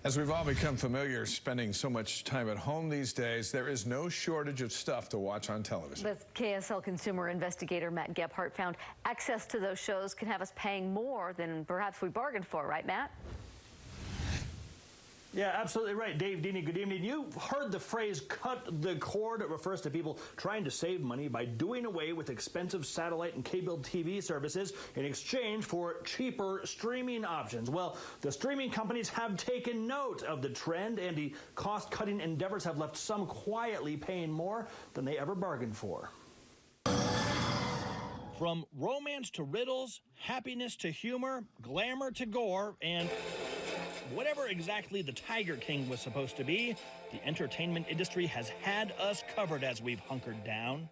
As we've all become familiar spending so much time at home these days, there is no shortage of stuff to watch on television. But KSL consumer investigator Matt Gephardt found access to those shows can have us paying more than perhaps we bargained for, right, Matt? Yeah, absolutely right. Dave, Deanie, good evening. You've heard the phrase cut the cord. It refers to people trying to save money by doing away with expensive satellite and cable TV services in exchange for cheaper streaming options. Well, the streaming companies have taken note of the trend, and the cost-cutting endeavors have left some quietly paying more than they ever bargained for. From romance to riddles, happiness to humor, glamour to gore, and whatever exactly the Tiger King was supposed to be, the entertainment industry has had us covered as we've hunkered down.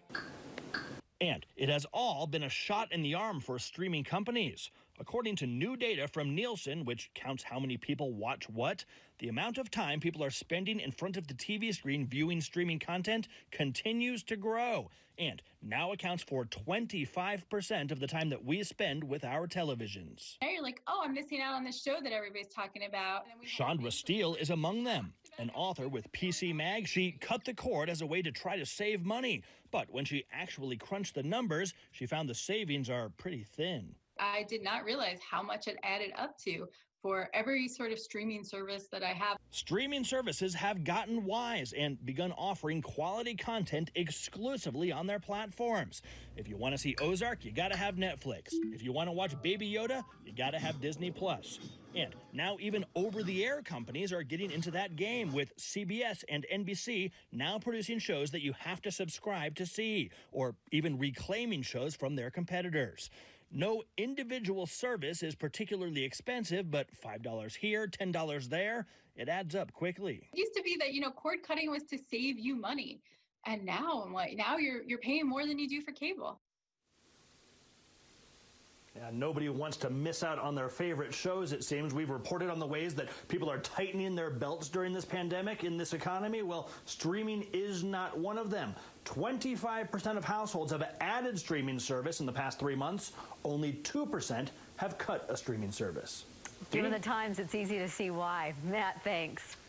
And it has all been a shot in the arm for streaming companies. According to new data from Nielsen, which counts how many people watch what, the amount of time people are spending in front of the TV screen viewing streaming content continues to grow, and now accounts for 25% of the time that we spend with our televisions. Now you're like, oh, I'm missing out on this show that everybody's talking about. Chandra Steele is among them. An author with PC Mag, she cut the cord as a way to try to save money. But when she actually crunched the numbers, she found the savings are pretty thin. I did not realize how much it added up to for every sort of streaming service that I have. Streaming services have gotten wise and begun offering quality content exclusively on their platforms. If you want to see Ozark, you got to have Netflix. If you want to watch Baby Yoda, you got to have Disney+. And now even over-the-air companies are getting into that game, with CBS and NBC now producing shows that you have to subscribe to see, or even reclaiming shows from their competitors. No individual service is particularly expensive, but $5 here, $10 there, it adds up quickly. It used to be that, cord cutting was to save you money. And now I'm like, now you're paying more than you do for cable. Yeah, nobody wants to miss out on their favorite shows, it seems. We've reported on the ways that people are tightening their belts during this pandemic in this economy. Well, streaming is not one of them. 25% of households have added streaming service in the past 3 months. Only 2% have cut a streaming service. Given the times, it's easy to see why. Matt, thanks.